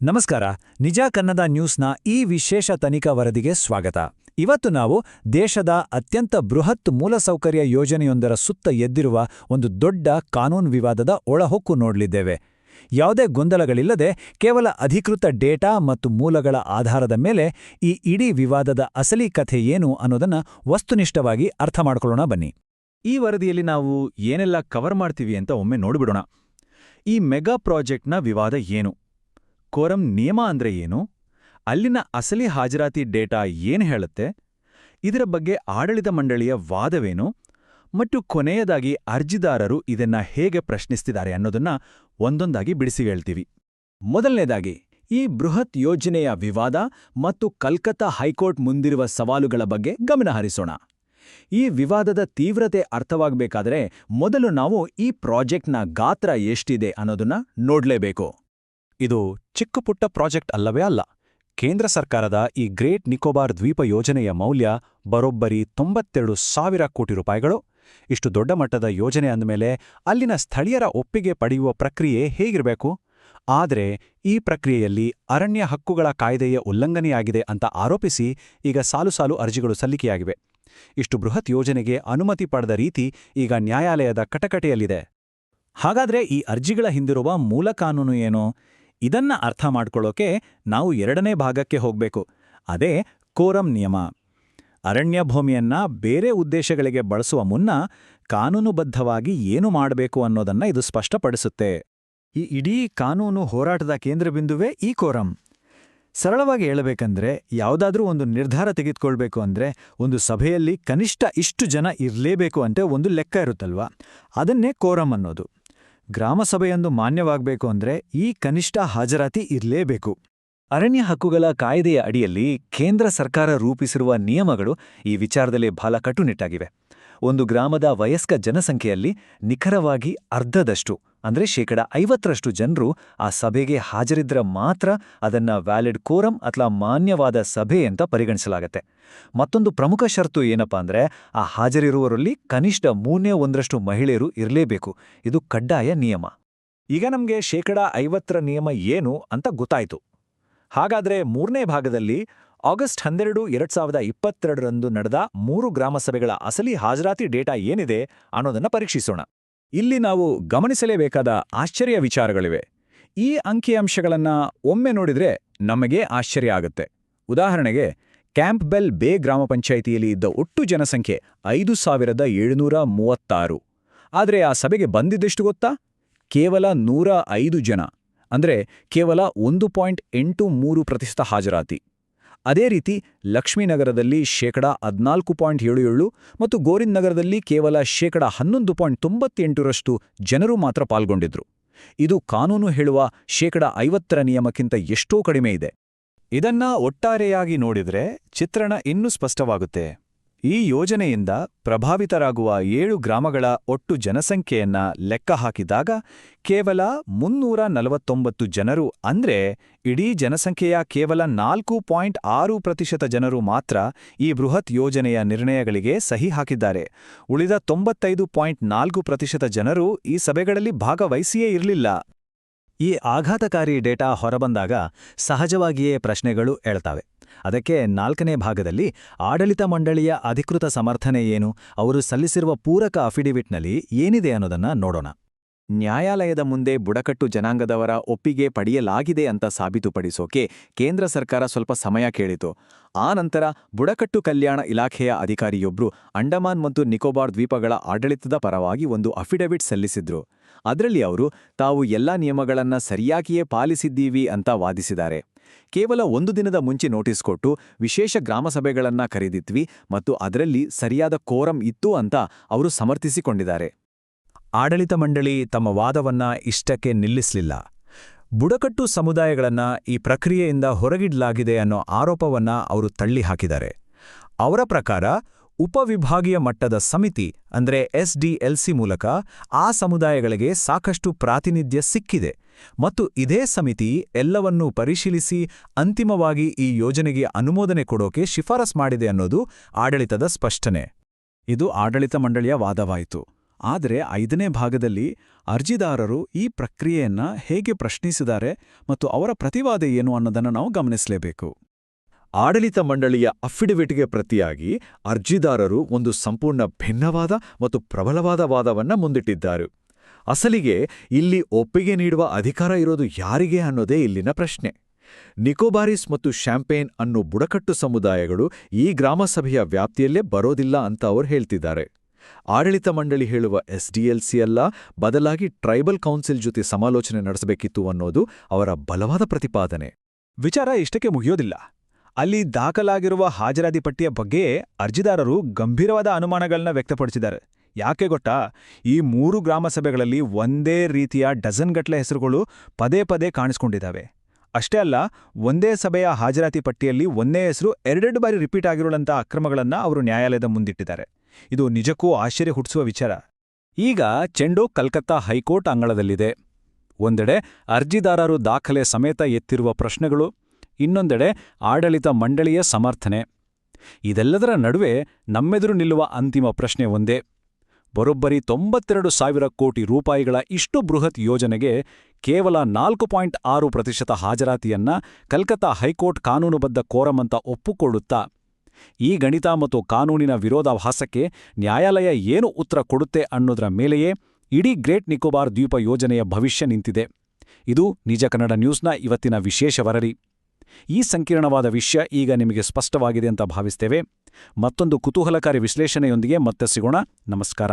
ನಮಸ್ಕಾರ. ನಿಜ ಕನ್ನಡ ನ್ಯೂಸ್ನ ಈ ವಿಶೇಷ ತನಿಖಾ ವರದಿಗೆ ಸ್ವಾಗತ. ಇವತ್ತು ನಾವು ದೇಶದ ಅತ್ಯಂತ ಬೃಹತ್ ಮೂಲಸೌಕರ್ಯ ಯೋಜನೆಯೊಂದರ ಸುತ್ತ ಎದ್ದಿರುವ ಒಂದು ದೊಡ್ಡ ಕಾನೂನು ವಿವಾದದ ಒಳಹೊಕ್ಕು ನೋಡಲಿದ್ದೇವೆ. ಯಾವುದೇ ಗೊಂದಲಗಳಿಲ್ಲದೆ ಕೇವಲ ಅಧಿಕೃತ ಡೇಟಾ ಮತ್ತು ಮೂಲಗಳ ಆಧಾರದ ಮೇಲೆ ಈ ಇಡೀ ವಿವಾದದ ಅಸಲಿ ಕಥೆ ಏನು ಅನ್ನೋದನ್ನ ವಸ್ತುನಿಷ್ಠವಾಗಿ ಅರ್ಥ ಮಾಡ್ಕೊಳ್ಳೋಣ ಬನ್ನಿ. ಈ ವರದಿಯಲ್ಲಿ ನಾವು ಏನೆಲ್ಲ ಕವರ್ ಮಾಡ್ತೀವಿ ಅಂತ ಒಮ್ಮೆ ನೋಡಿಬಿಡೋಣ. ಈ ಮೆಗಾ ಪ್ರಾಜೆಕ್ಟ್ನ ವಿವಾದ ಏನು, ಕೋರಂ ನಿಯಮ ಅಂದ್ರೆ ಏನು, ಅಲ್ಲಿನ ಅಸಲಿ ಹಾಜರಾತಿ ಡೇಟಾ ಏನು ಹೇಳುತ್ತೆ, ಇದರ ಬಗ್ಗೆ ಆಡಳಿತ ಮಂಡಳಿಯ ವಾದವೇನು ಮತ್ತು ಕೊನೆಯದಾಗಿ ಅರ್ಜಿದಾರರು ಇದನ್ನ ಹೇಗೆ ಪ್ರಶ್ನಿಸ್ತಿದ್ದಾರೆ ಅನ್ನೋದನ್ನ ಒಂದೊಂದಾಗಿ ಬಿಡಿಸಿ ಹೇಳ್ತೀವಿ. ಮೊದಲನೇದಾಗಿ ಈ ಬೃಹತ್ ಯೋಜನೆಯ ವಿವಾದ ಮತ್ತು ಕಲ್ಕತ್ತಾ ಹೈಕೋರ್ಟ್ ಮುಂದಿರುವ ಸವಾಲುಗಳ ಬಗ್ಗೆ ಗಮನಹರಿಸೋಣ. ಈ ವಿವಾದದ ತೀವ್ರತೆ ಅರ್ಥವಾಗಬೇಕಾದರೆ ಮೊದಲು ನಾವು ಈ ಪ್ರಾಜೆಕ್ಟ್ನ ಗಾತ್ರ ಎಷ್ಟಿದೆ ಅನ್ನೋದನ್ನ ನೋಡ್ಲೇಬೇಕು. ಇದು ಚಿಕ್ಕಪುಟ್ಟ ಪ್ರಾಜೆಕ್ಟ್ ಅಲ್ಲವೇ ಅಲ್ಲ. ಕೇಂದ್ರ ಸರ್ಕಾರದ ಈ ಗ್ರೇಟ್ ನಿಕೋಬಾರ್ ದ್ವೀಪ ಯೋಜನೆಯ ಮೌಲ್ಯ ಬರೋಬ್ಬರಿ 92,000 ಕೋಟಿ ರೂಪಾಯಿಗಳು. ಇಷ್ಟು ದೊಡ್ಡ ಮಟ್ಟದ ಯೋಜನೆ ಅಂದಮೇಲೆ ಅಲ್ಲಿನ ಸ್ಥಳೀಯರ ಒಪ್ಪಿಗೆ ಪಡೆಯುವ ಪ್ರಕ್ರಿಯೆ ಹೇಗಿರಬೇಕು? ಆದರೆ ಈ ಪ್ರಕ್ರಿಯೆಯಲ್ಲಿ ಅರಣ್ಯ ಹಕ್ಕುಗಳ ಕಾಯ್ದೆಯ ಉಲ್ಲಂಘನೆಯಾಗಿದೆ ಅಂತ ಆರೋಪಿಸಿ ಈಗ ಸಾಲು ಅರ್ಜಿಗಳು ಸಲ್ಲಿಕೆಯಾಗಿವೆ. ಇಷ್ಟು ಬೃಹತ್ ಯೋಜನೆಗೆ ಅನುಮತಿ ಪಡೆದ ರೀತಿ ಈಗ ನ್ಯಾಯಾಲಯದ ಕಟಕಟೆಯಲ್ಲಿದೆ. ಹಾಗಾದ್ರೆ ಈ ಅರ್ಜಿಗಳ ಹಿಂದಿರುವ ಮೂಲ ಕಾನೂನು ಏನು? ಇದನ್ನ ಅರ್ಥ ಮಾಡ್ಕೊಳ್ಳೋಕೆ ನಾವು ಎರಡನೇ ಭಾಗಕ್ಕೆ ಹೋಗ್ಬೇಕು. ಅದೇ ಕೋರಂ ನಿಯಮ. ಅರಣ್ಯ ಭೂಮಿಯನ್ನ ಬೇರೆ ಉದ್ದೇಶಗಳಿಗೆ ಬಳಸುವ ಮುನ್ನ ಕಾನೂನುಬದ್ಧವಾಗಿ ಏನು ಮಾಡಬೇಕು ಅನ್ನೋದನ್ನ ಇದು ಸ್ಪಷ್ಟಪಡಿಸುತ್ತೆ. ಈ ಇಡೀ ಕಾನೂನು ಹೋರಾಟದ ಕೇಂದ್ರಬಿಂದುವೇ ಈ ಕೋರಂ. ಸರಳವಾಗಿ ಹೇಳಬೇಕಂದ್ರೆ ಯಾವುದಾದ್ರೂ ಒಂದು ನಿರ್ಧಾರ ತೆಗೆದುಕೊಳ್ಬೇಕು ಅಂದ್ರೆ ಒಂದು ಸಭೆಯಲ್ಲಿ ಕನಿಷ್ಠ ಇಷ್ಟು ಜನ ಇರಲೇಬೇಕು ಅಂತ ಒಂದು ಲೆಕ್ಕ ಇರುತ್ತಲ್ವಾ, ಅದನ್ನೇ ಕೋರಂ ಅನ್ನೋದು. ಗ್ರಾಮಸಭೆಯೊಂದು ಮಾನ್ಯವಾಗಬೇಕು ಅಂದ್ರೆ ಈ ಕನಿಷ್ಠ ಹಾಜರಾತಿ ಇರಲೇಬೇಕು. ಅರಣ್ಯ ಹಕ್ಕುಗಳ ಕಾಯ್ದೆಯ ಅಡಿಯಲ್ಲಿ ಕೇಂದ್ರ ಸರ್ಕಾರ ರೂಪಿಸಿರುವ ನಿಯಮಗಳು ಈ ವಿಚಾರದಲ್ಲಿ ಬಹಳ ಕಟ್ಟುನಿಟ್ಟಾಗಿವೆ. ಒಂದು ಗ್ರಾಮದ ವಯಸ್ಕ ಜನಸಂಖ್ಯೆಯಲ್ಲಿ ನಿಖರವಾಗಿ ಅರ್ಧದಷ್ಟು ಅಂದ್ರೆ 50% ಜನರು ಆ ಸಭೆಗೆ ಹಾಜರಿದ್ರೆ ಮಾತ್ರ ಅದನ್ನ ವ್ಯಾಲಿಡ್ ಕೋರಂ ಅಥವಾ ಮಾನ್ಯವಾದ ಸಭೆ ಅಂತ ಪರಿಗಣಿಸಲಾಗತ್ತೆ. ಮತ್ತೊಂದು ಪ್ರಮುಖ ಷರತ್ತು ಏನಪ್ಪಾ ಅಂದ್ರೆ ಆ ಹಾಜರಿರುವವರಲ್ಲಿ ಕನಿಷ್ಠ 3/1 ಮಹಿಳೆಯರು ಇರಲೇಬೇಕು. ಇದು ಕಡ್ಡಾಯ ನಿಯಮ. ಈಗ ನಮ್ಗೆ 50% ನಿಯಮ ಏನು ಅಂತ ಗೊತ್ತಾಯ್ತು. ಹಾಗಾದ್ರೆ ಮೂರನೇ ಭಾಗದಲ್ಲಿ ಆಗಸ್ಟ್ 12, 2022ರಂದು ನಡೆದ 3 ಗ್ರಾಮಸಭೆಗಳ ಅಸಲಿ ಹಾಜರಾತಿ ಡೇಟಾ ಏನಿದೆ ಅನ್ನೋದನ್ನ ಪರೀಕ್ಷಿಸೋಣ. ಇಲ್ಲಿ ನಾವು ಗಮನಿಸಲೇಬೇಕಾದ ಆಶ್ಚರ್ಯ ವಿಚಾರಗಳಿವೆ. ಈ ಅಂಕಿಅಂಶಗಳನ್ನ ಒಮ್ಮೆ ನೋಡಿದ್ರೆ ನಮಗೆ ಆಶ್ಚರ್ಯ ಆಗುತ್ತೆ. ಉದಾಹರಣೆಗೆ ಕ್ಯಾಂಪ್ಬೆಲ್ ಬೇ ಗ್ರಾಮ ಪಂಚಾಯಿತಿಯಲ್ಲಿ ಇದ್ದ ಒಟ್ಟು ಜನಸಂಖ್ಯೆ 5,736. ಆದರೆ ಆ ಸಭೆಗೆ ಬಂದಿದ್ದೆಷ್ಟು ಗೊತ್ತಾ? ಕೇವಲ 105 ಜನ. ಅಂದ್ರೆ ಕೇವಲ 1.83% ಹಾಜರಾತಿ. ಅದೇ ರೀತಿ ಲಕ್ಷ್ಮೀನಗರದಲ್ಲಿ 14.77% ಮತ್ತು ಗೋವಿಂದ್ ನಗರದಲ್ಲಿ ಕೇವಲ 11.98% ಜನರು ಮಾತ್ರ ಪಾಲ್ಗೊಂಡಿದ್ರು. ಇದು ಕಾನೂನು ಹೇಳುವ 50% ನಿಯಮಕ್ಕಿಂತ ಎಷ್ಟೋ ಕಡಿಮೆ ಇದೆ. ಇದನ್ನ ಒಟ್ಟಾರೆಯಾಗಿ ನೋಡಿದ್ರೆ ಚಿತ್ರಣ ಇನ್ನೂ ಸ್ಪಷ್ಟವಾಗುತ್ತೆ. ಈ ಯೋಜನೆಯಿಂದ ಪ್ರಭಾವಿತರಾಗುವ 7 ಗ್ರಾಮಗಳ ಒಟ್ಟು ಜನಸಂಖ್ಯೆಯನ್ನ ಲೆಕ್ಕ ಹಾಕಿದಾಗ ಕೇವಲ 349 ಜನರು, ಅಂದ್ರೆ ಇಡೀ ಜನಸಂಖ್ಯೆಯ ಕೇವಲ 4.6% ಜನರು ಮಾತ್ರ ಈ ಬೃಹತ್ ಯೋಜನೆಯ ನಿರ್ಣಯಗಳಿಗೆ ಸಹಿ ಹಾಕಿದ್ದಾರೆ. ಉಳಿದ 95.4% ಜನರು ಈ ಸಭೆಗಳಲ್ಲಿ ಭಾಗವಹಿಸಿಯೇ ಇರಲಿಲ್ಲ. ಈ ಆಘಾತಕಾರಿ ಡೇಟಾ ಹೊರಬಂದಾಗ ಸಹಜವಾಗಿಯೇ ಪ್ರಶ್ನೆಗಳು ಏಳ್ತಾವೆ. ಅದಕ್ಕೆ 4ನೇ ಭಾಗದಲ್ಲಿ ಆಡಳಿತ ಮಂಡಳಿಯ ಅಧಿಕೃತ ಸಮರ್ಥನೆ ಏನು, ಅವರು ಸಲ್ಲಿಸಿರುವ ಪೂರಕ ಅಫಿಡವಿಟ್ನಲ್ಲಿ ಏನಿದೆ ಅನ್ನೋದನ್ನ ನೋಡೋಣ. ನ್ಯಾಯಾಲಯದ ಮುಂದೆ ಬುಡಕಟ್ಟು ಜನಾಂಗದವರ ಒಪ್ಪಿಗೆ ಪಡೆಯಲಾಗಿದೆ ಅಂತ ಸಾಬೀತುಪಡಿಸೋಕೆ ಕೇಂದ್ರ ಸರ್ಕಾರ ಸ್ವಲ್ಪ ಸಮಯ ಕೇಳಿತು. ಆ ನಂತರ ಬುಡಕಟ್ಟು ಕಲ್ಯಾಣ ಇಲಾಖೆಯ ಅಧಿಕಾರಿಯೊಬ್ರು ಅಂಡಮಾನ್ ಮತ್ತು ನಿಕೋಬಾರ್ ದ್ವೀಪಗಳ ಆಡಳಿತದ ಪರವಾಗಿ ಒಂದು ಅಫಿಡವಿಟ್ ಸಲ್ಲಿಸಿದ್ರು. ಅದರಲ್ಲಿ ಅವರು ತಾವು ಎಲ್ಲಾ ನಿಯಮಗಳನ್ನ ಸರಿಯಾಗಿಯೇ ಪಾಲಿಸಿದ್ದೀವಿ ಅಂತ ವಾದಿಸಿದ್ದಾರೆ. ಕೇವಲ 1 ದಿನದ ಮುಂಚೆ ನೋಟಿಸ್ ಕೊಟ್ಟು ವಿಶೇಷ ಗ್ರಾಮಸಭೆಗಳನ್ನ ಕರೆದಿದ್ವಿ ಮತ್ತು ಅದರಲ್ಲಿ ಸರಿಯಾದ ಕೋರಂ ಇತ್ತು ಅಂತ ಅವರು ಸಮರ್ಥಿಸಿಕೊಂಡಿದ್ದಾರೆ. ಆಡಳಿತ ಮಂಡಳಿ ತಮ್ಮ ವಾದವನ್ನ ಇಷ್ಟಕ್ಕೆ ನಿಲ್ಲಿಸಲಿಲ್ಲ. ಬುಡಕಟ್ಟು ಸಮುದಾಯಗಳನ್ನ ಈ ಪ್ರಕ್ರಿಯೆಯಿಂದ ಹೊರಗಿಡಲಾಗಿದೆ ಅನ್ನೋ ಆರೋಪವನ್ನ ಅವರು ತಳ್ಳಿಹಾಕಿದ್ದಾರೆ. ಅವರ ಪ್ರಕಾರ ಉಪವಿಭಾಗೀಯ ಮಟ್ಟದ ಸಮಿತಿ ಅಂದ್ರೆ SDLC ಮೂಲಕ ಆ ಸಮುದಾಯಗಳಿಗೆ ಸಾಕಷ್ಟು ಪ್ರಾತಿನಿಧ್ಯ ಸಿಕ್ಕಿದೆ ಮತ್ತು ಇದೇ ಸಮಿತಿ ಎಲ್ಲವನ್ನೂ ಪರಿಶೀಲಿಸಿ ಅಂತಿಮವಾಗಿ ಈ ಯೋಜನೆಗೆ ಅನುಮೋದನೆ ಕೊಡೋಕೆ ಶಿಫಾರಸ್ ಮಾಡಿದೆ ಅನ್ನೋದು ಆಡಳಿತದ ಸ್ಪಷ್ಟನೆ. ಇದು ಆಡಳಿತ ಮಂಡಳಿಯ ವಾದವಾಯಿತು. ಆದರೆ 5ನೇ ಭಾಗದಲ್ಲಿ ಅರ್ಜಿದಾರರು ಈ ಪ್ರಕ್ರಿಯೆಯನ್ನ ಹೇಗೆ ಪ್ರಶ್ನಿಸಿದ್ದಾರೆ ಮತ್ತು ಅವರ ಪ್ರತಿವಾದ ಏನು ಅನ್ನೋದನ್ನು ನಾವು ಗಮನಿಸಲೇಬೇಕು. ಆಡಳಿತ ಮಂಡಳಿಯ ಅಫಿಡವಿಟ್ಗೆ ಪ್ರತಿಯಾಗಿ ಅರ್ಜಿದಾರರು ಒಂದು ಸಂಪೂರ್ಣ ಭಿನ್ನವಾದ ಮತ್ತು ಪ್ರಬಲವಾದ ವಾದವನ್ನ ಮುಂದಿಟ್ಟಿದ್ದಾರೆ. ಅಸಲಿಗೆ ಇಲ್ಲಿ ಒಪ್ಪಿಗೆ ನೀಡುವ ಅಧಿಕಾರ ಇರೋದು ಯಾರಿಗೆ ಅನ್ನೋದೇ ಇಲ್ಲಿನ ಪ್ರಶ್ನೆ. ನಿಕೋಬಾರಿಸ್ ಮತ್ತು ಶ್ಯಾಂಪೇನ್ ಅನ್ನೋ ಬುಡಕಟ್ಟು ಸಮುದಾಯಗಳು ಈ ಗ್ರಾಮಸಭೆಯ ವ್ಯಾಪ್ತಿಯಲ್ಲೇ ಬರೋದಿಲ್ಲ ಅಂತ ಅವರು ಹೇಳ್ತಿದ್ದಾರೆ. ಆಡಳಿತ ಮಂಡಳಿ ಹೇಳುವ ಎಸ್ಡಿಎಲ್ಸಿ ಅಲ್ಲ, ಬದಲಾಗಿ ಟ್ರೈಬಲ್ ಕೌನ್ಸಿಲ್ ಜೊತೆ ಸಮಾಲೋಚನೆ ನಡೆಸಬೇಕಿತ್ತು ಅನ್ನೋದು ಅವರ ಬಲವಾದ ಪ್ರತಿಪಾದನೆ. ವಿಚಾರ ಇಷ್ಟಕ್ಕೆ ಮುಗಿಯೋದಿಲ್ಲ. ಅಲ್ಲಿ ದಾಖಲಾಗಿರುವ ಹಾಜರಾತಿ ಪಟ್ಟಿಯ ಬಗ್ಗೆಯೇ ಅರ್ಜಿದಾರರು ಗಂಭೀರವಾದ ಅನುಮಾನಗಳನ್ನ ವ್ಯಕ್ತಪಡಿಸಿದ್ದಾರೆ. ಯಾಕೆ ಗೊತ್ತಾ? ಈ 3 ಗ್ರಾಮಸಭೆಗಳಲ್ಲಿ ಒಂದೇ ರೀತಿಯ ಡಜನ್ಗಟ್ಲೆ ಹೆಸರುಗಳು ಪದೇ ಪದೇ ಕಾಣಿಸ್ಕೊಂಡಿದ್ದಾವೆ. ಅಷ್ಟೇ ಅಲ್ಲ, ಒಂದೇ ಸಭೆಯ ಹಾಜರಾತಿ ಪಟ್ಟಿಯಲ್ಲಿ ಒಂದೇ ಹೆಸರು 2 ಬಾರಿ ರಿಪೀಟ್ ಆಗಿರುವಂಥ ಅಕ್ರಮಗಳನ್ನು ಅವರು ನ್ಯಾಯಾಲಯದ ಮುಂದಿಟ್ಟಿದ್ದಾರೆ. ಇದು ನಿಜಕ್ಕೂ ಆಶ್ಚರ್ಯ ಹುಟ್ಟಿಸುವ ವಿಚಾರ. ಈಗ ಚೆಂಡು ಕಲ್ಕತ್ತಾ ಹೈಕೋರ್ಟ್ ಅಂಗಳದಲ್ಲಿದೆ. ಒಂದೆಡೆ ಅರ್ಜಿದಾರರು ದಾಖಲೆ ಸಮೇತ ಎತ್ತಿರುವ ಪ್ರಶ್ನೆಗಳು, ಇನ್ನೊಂದೆಡೆ ಆಡಳಿತ ಮಂಡಳಿಯ ಸಮರ್ಥನೆ. ಇದೆಲ್ಲದರ ನಡುವೆ ನಮ್ಮೆದುರು ನಿಲ್ಲುವ ಅಂತಿಮ ಪ್ರಶ್ನೆ ಒಂದೇ. ಬರೋಬ್ಬರಿ 92,000 ಕೋಟಿ ರೂಪಾಯಿಗಳ ಇಷ್ಟು ಬೃಹತ್ ಯೋಜನೆಗೆ ಕೇವಲ 4.6% ಹಾಜರಾತಿಯನ್ನ ಕಲ್ಕತ್ತಾ ಹೈಕೋರ್ಟ್ ಕಾನೂನುಬದ್ಧ ಕೋರಂ ಅಂತ ಒಪ್ಪುಕೊಳ್ಳುತ್ತಾ? ಈ ಗಣಿತ ಮತ್ತು ಕಾನೂನಿನ ವಿರೋಧಾಭಾಸಕ್ಕೆ ನ್ಯಾಯಾಲಯ ಏನು ಉತ್ತರ ಕೊಡುತ್ತೆ ಅನ್ನೋದರ ಮೇಲೆಯೇ ಇಡೀ ಗ್ರೇಟ್ ನಿಕೋಬಾರ್ ದ್ವೀಪ ಯೋಜನೆಯ ಭವಿಷ್ಯ ನಿಂತಿದೆ. ಇದು ನಿಜ ಕನ್ನಡ ನ್ಯೂಸ್ನ ಇವತ್ತಿನ ವಿಶೇಷ ವರದಿ. ಈ ಸಂಕೀರ್ಣವಾದ ವಿಷಯ ಈಗ ನಿಮಗೆ ಸ್ಪಷ್ಟವಾಗಿದೆ ಅಂತ ಭಾವಿಸ್ತೇವೆ. ಮತ್ತೊಂದು ಕುತೂಹಲಕಾರಿ ವಿಶ್ಲೇಷಣೆಯೊಂದಿಗೆ ಮತ್ತೆ ಸಿಗೋಣ. ನಮಸ್ಕಾರ.